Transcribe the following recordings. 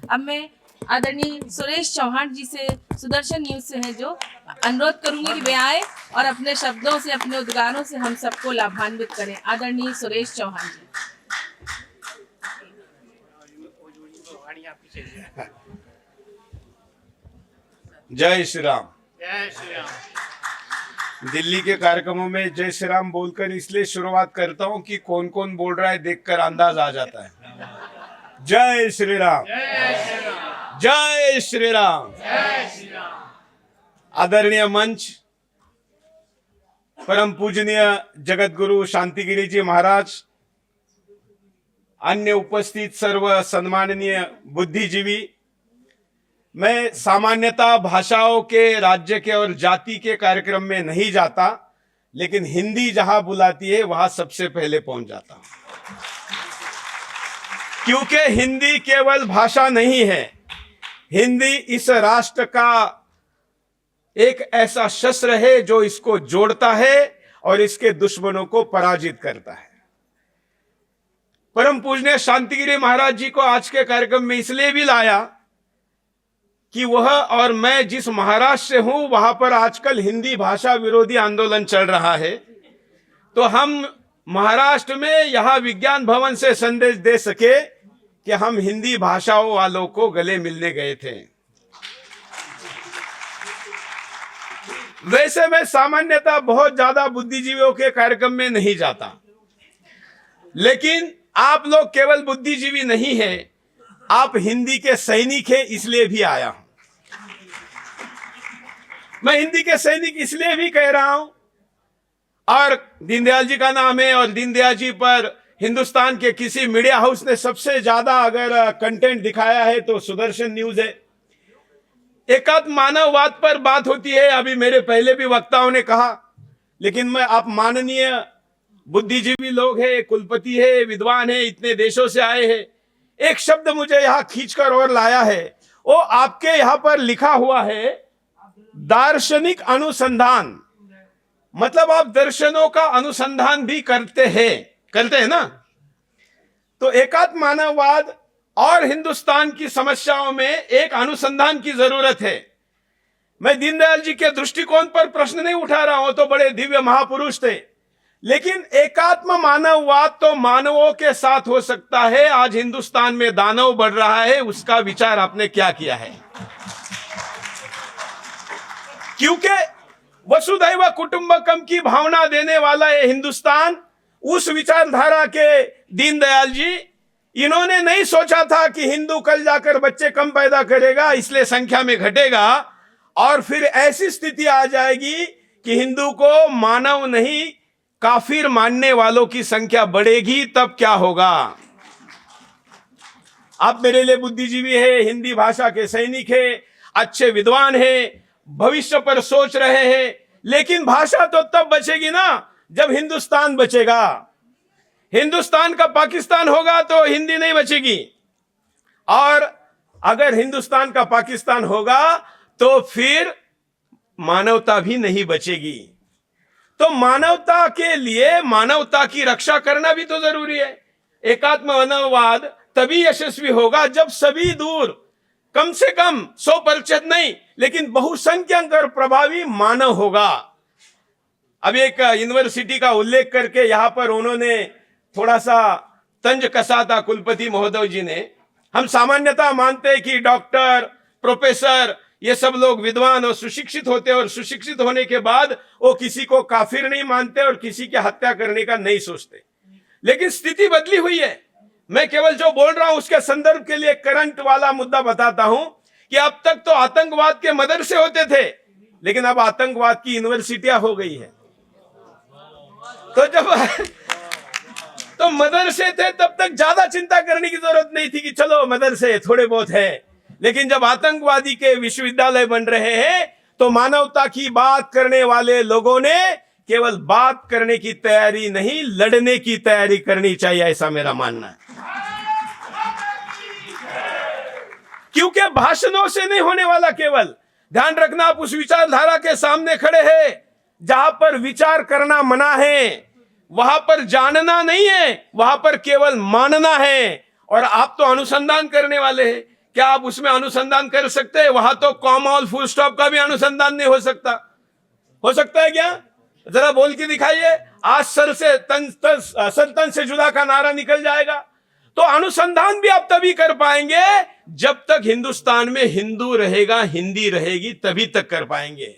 अब मैं आदरणीय सुरेश चौहान जी से, सुदर्शन न्यूज से है, जो अनुरोध करूंगी कि वे आए और अपने शब्दों से, अपने उद्गारों से हम सबको लाभान्वित करें। आदरणीय सुरेश चौहान जी। जय श्री राम। जय श्री राम। दिल्ली के कार्यक्रमों में जय श्री राम बोलकर इसलिए शुरुआत करता हूं कि कौन कौन बोल रहा है देखकर अंदाज आ जाता है। जय श्री राम। जय श्री राम। जय श्री राम। जय श्री राम। आदरणीय मंच, परम पूजनीय जगत गुरु शांतिगिरी जी महाराज, अन्य उपस्थित सर्व सम्माननीय बुद्धिजीवी, मैं सामान्यतः भाषाओं के, राज्य के और जाति के कार्यक्रम में नहीं जाता, लेकिन हिंदी जहां बुलाती है वहां सबसे पहले पहुंच जाता हूं, क्योंकि हिंदी केवल भाषा नहीं है। हिंदी इस राष्ट्र का एक ऐसा शस्त्र है जो इसको जोड़ता है और इसके दुश्मनों को पराजित करता है। परम पूजनीय शांतिगिरी महाराज जी को आज के कार्यक्रम में इसलिए भी लाया कि वह और मैं जिस महाराष्ट्र से हूं वहां पर आजकल हिंदी भाषा विरोधी आंदोलन चल रहा है, तो हम महाराष्ट्र में यहां विज्ञान भवन से संदेश दे सके कि हम हिंदी भाषाओं वालों को गले मिलने गए थे। वैसे मैं सामान्यतः बहुत ज्यादा बुद्धिजीवियों के कार्यक्रम में नहीं जाता, लेकिन आप लोग केवल बुद्धिजीवी नहीं है, आप हिंदी के सैनिक हैं, इसलिए भी आया हूं। मैं हिंदी के सैनिक इसलिए भी कह रहा हूं, और दीनदयाल जी का नाम है, और दीनदयाल जी पर हिंदुस्तान के किसी मीडिया हाउस ने सबसे ज्यादा अगर कंटेंट दिखाया है तो सुदर्शन न्यूज है। एकात्म मानववाद पर बात होती है, अभी मेरे पहले भी वक्ताओं ने कहा, लेकिन मैं, आप माननीय बुद्धिजीवी लोग हैं, कुलपति है, विद्वान है, इतने देशों से आए हैं, एक शब्द मुझे यहां खींचकर और लाया है। वो आपके यहां पर लिखा हुआ है दार्शनिक अनुसंधान, मतलब आप दर्शनों का अनुसंधान भी करते हैं ना। तो एकात्म मानववाद और हिंदुस्तान की समस्याओं में एक अनुसंधान की जरूरत है। मैं दीनदयाल जी के दृष्टिकोण पर प्रश्न नहीं उठा रहा हूं, तो बड़े दिव्य महापुरुष थे, लेकिन एकात्म मानववाद तो मानवों के साथ हो सकता है। आज हिंदुस्तान में दानव बढ़ रहा है, उसका विचार आपने क्या किया है? क्योंकि वसुधैव कुटुंबकम की भावना देने वाला ये हिंदुस्तान, उस विचारधारा के दीनदयाल जी, इन्होंने नहीं सोचा था कि हिंदू कल जाकर बच्चे कम पैदा करेगा, इसलिए संख्या में घटेगा, और फिर ऐसी स्थिति आ जाएगी कि हिंदू को मानव नहीं काफिर मानने वालों की संख्या बढ़ेगी। तब क्या होगा? आप मेरे लिए बुद्धिजीवी है, हिंदी भाषा के सैनिक है, अच्छे विद्वान है, भविष्य पर सोच रहे हैं, लेकिन भाषा तो तब बचेगी ना जब हिंदुस्तान बचेगा। हिंदुस्तान का पाकिस्तान होगा तो हिंदी नहीं बचेगी, और अगर हिंदुस्तान का पाकिस्तान होगा तो फिर मानवता भी नहीं बचेगी। तो मानवता के लिए मानवता की रक्षा करना भी तो जरूरी है। एकात्म मानववाद तभी यशस्वी होगा जब सभी दूर, कम से कम 100% नहीं, लेकिन बहुसंख्यक और प्रभावी मानव होगा। अब एक यूनिवर्सिटी का उल्लेख करके यहां पर उन्होंने थोड़ा सा तंज कसा था कुलपति महोदय जी ने। हम सामान्यतः मानते हैं कि डॉक्टर, प्रोफेसर, ये सब लोग विद्वान और सुशिक्षित होते हैं, और सुशिक्षित होने के बाद वो किसी को काफिर नहीं मानते और किसी की हत्या करने का नहीं सोचते। लेकिन स्थिति बदली हुई है। मैं केवल जो बोल रहा हूं उसके संदर्भ के लिए करंट वाला मुद्दा बताता हूं कि अब तक तो आतंकवाद के मदरसे होते थे, लेकिन अब आतंकवाद की यूनिवर्सिटियां हो गई है। तो जब तो मदरसे थे तब तक ज्यादा चिंता करने की जरूरत नहीं थी कि चलो मदरसे थोड़े बहुत है, लेकिन जब आतंकवादी के विश्वविद्यालय बन रहे हैं तो मानवता की बात करने वाले लोगों ने केवल बात करने की तैयारी नहीं, लड़ने की तैयारी करनी चाहिए, ऐसा मेरा मानना है। क्योंकि भाषणों से नहीं होने वाला। केवल ध्यान रखना, आप उस विचारधारा के सामने खड़े हैं जहां पर विचार करना मना है, वहां पर जानना नहीं है, वहां पर केवल मानना है। और आप तो अनुसंधान करने वाले हैं। क्या आप उसमें अनुसंधान कर सकते हैं? वहां तो कॉमा और फुल स्टॉप का भी अनुसंधान नहीं हो सकता। हो सकता है क्या? जरा बोल के दिखाइए। आज सर तन से जुदा का नारा निकल जाएगा। तो अनुसंधान भी आप तभी कर पाएंगे जब तक हिंदुस्तान में हिंदू रहेगा, हिंदी रहेगी, तभी तक कर पाएंगे।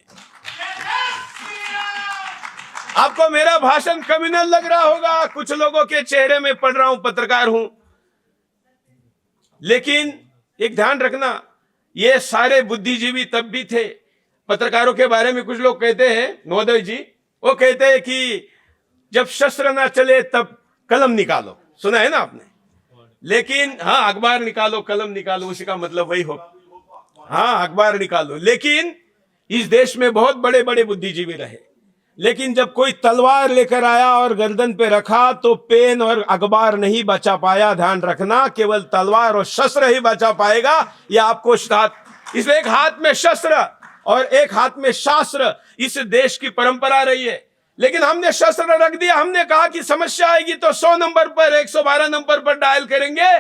आपको मेरा भाषण कम्युनल लग रहा होगा, कुछ लोगों के चेहरे में पढ़ रहा हूं, पत्रकार हूं, लेकिन एक ध्यान रखना, ये सारे बुद्धिजीवी तब भी थे। पत्रकारों के बारे में कुछ लोग कहते हैं, नवोदय जी, वो कहते हैं कि जब शस्त्र ना चले तब कलम निकालो, सुना है ना आपने? लेकिन हाँ, अखबार निकालो, कलम निकालो, उसी का मतलब वही हो। हाँ, अखबार निकालो। लेकिन इस देश में बहुत बड़े बड़े बुद्धिजीवी रहे, लेकिन जब कोई तलवार लेकर आया और गर्दन पे रखा तो पेन और अखबार नहीं बचा पाया। ध्यान रखना, केवल तलवार और शस्त्र ही बचा पाएगा। यह आपको इसलिए एक हाथ में शस्त्र और एक हाथ में शास्त्र, इस देश की परंपरा रही है। लेकिन हमने शस्त्र रख दिया, हमने कहा कि समस्या आएगी तो 100 नंबर पर, 112 नंबर पर डायल करेंगे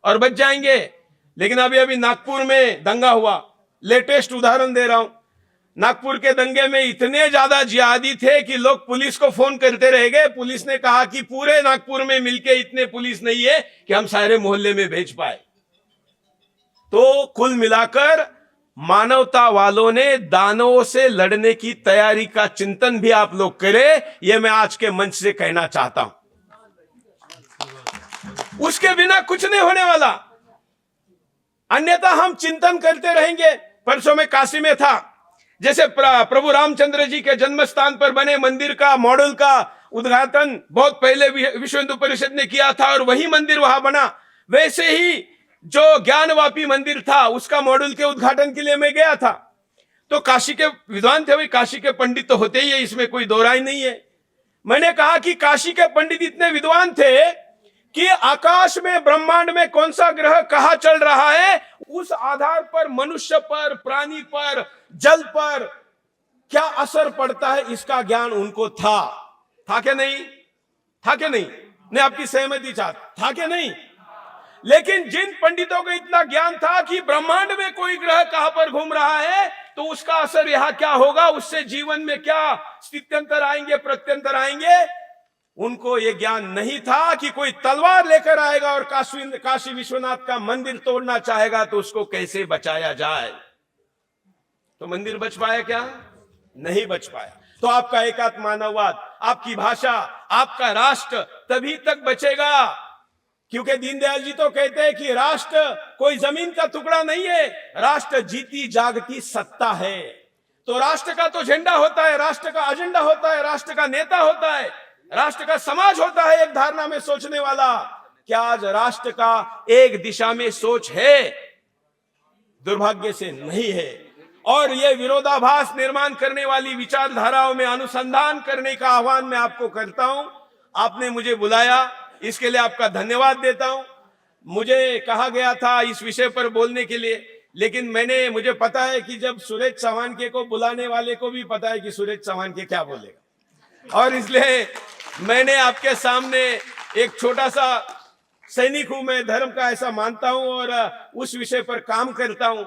और बच जाएंगे। लेकिन अभी नागपुर में दंगा हुआ, लेटेस्ट उदाहरण दे रहा हूं। नागपुर के दंगे में इतने ज्यादा जिहादी थे कि लोग पुलिस को फोन करते रह गए। पुलिस ने कहा कि पूरे नागपुर में मिलके इतने पुलिस नहीं है कि हम सारे मोहल्ले में भेज पाए। तो कुल मिलाकर मानवता वालों ने दानवों से लड़ने की तैयारी का चिंतन भी आप लोग करें, यह मैं आज के मंच से कहना चाहता हूं। उसके बिना कुछ नहीं होने वाला, अन्यथा हम चिंतन करते रहेंगे। परसों में काशी में था, जैसे प्रभु रामचंद्र जी के जन्म स्थान पर बने मंदिर का मॉडल का उद्घाटन बहुत पहले विश्व हिंदू परिषद ने किया था और वही मंदिर वहां बना। वैसे ही जो ज्ञानवापी मंदिर था, उसका मॉडल के उद्घाटन के लिए मैं गया था। तो काशी के विद्वान थे, भाई काशी के पंडित तो होते ही है, इसमें कोई दो राय नहीं है। मैंने कहा कि काशी के पंडित इतने विद्वान थे कि आकाश में, ब्रह्मांड में कौन सा ग्रह कहां चल रहा है, उस आधार पर मनुष्य पर, प्राणी पर, जल पर क्या असर पड़ता है, इसका ज्ञान उनको था क्या नहीं? था क्या नहीं? मैं आपकी सहमति चाहता, था क्या नहीं? लेकिन जिन पंडितों को इतना ज्ञान था कि ब्रह्मांड में कोई ग्रह कहां पर घूम रहा है तो उसका असर यहां क्या होगा, उससे जीवन में क्या स्थित्यंतर आएंगे, प्रत्यंतर आएंगे, उनको यह ज्ञान नहीं था कि कोई तलवार लेकर आएगा और काशी विश्वनाथ का मंदिर तोड़ना चाहेगा तो उसको कैसे बचाया जाए। तो मंदिर बच पाया क्या? नहीं बच पाया। तो आपका एकात्म मानववाद, आपकी भाषा, आपका राष्ट्र तभी तक बचेगा, क्योंकि दीनदयाल जी तो कहते हैं कि राष्ट्र कोई जमीन का टुकड़ा नहीं है, राष्ट्र जीती जागती सत्ता है। तो राष्ट्र का तो झंडा होता है, राष्ट्र का एजेंडा होता है, राष्ट्र का नेता होता है, राष्ट्र का समाज होता है एक धारणा में सोचने वाला। क्या आज राष्ट्र का एक दिशा में सोच है? दुर्भाग्य से नहीं है। और ये विरोधाभास निर्माण करने वाली विचारधाराओं में अनुसंधान करने का आह्वान मैं आपको करता हूं। आपने मुझे बुलाया, इसके लिए आपका धन्यवाद देता हूं। मुझे कहा गया था इस विषय पर बोलने के लिए, लेकिन मुझे पता है कि जब सुरेश चौहान के को बुलाने वाले को भी पता है कि सुरेश चौहान के क्या बोलेगा, और इसलिए मैंने आपके सामने एक छोटा सा सैनिक हूं, मैं धर्म का ऐसा मानता हूं और उस विषय पर काम करता हूं।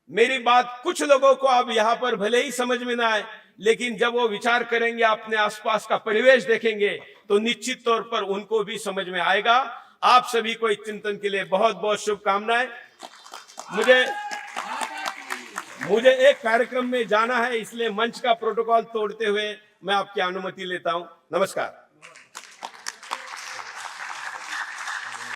मेरी बात कुछ लोगों को अब यहां पर भले ही समझ में ना आए, लेकिन जब वो विचार करेंगे, अपने आसपास का परिवेश देखेंगे, तो निश्चित तौर पर उनको भी समझ में आएगा। आप सभी को इस चिंतन के लिए बहुत बहुत शुभकामनाएं। मुझे एक कार्यक्रम में जाना है, इसलिए मंच का प्रोटोकॉल तोड़ते हुए मैं आपकी अनुमति लेता हूं। नमस्कार।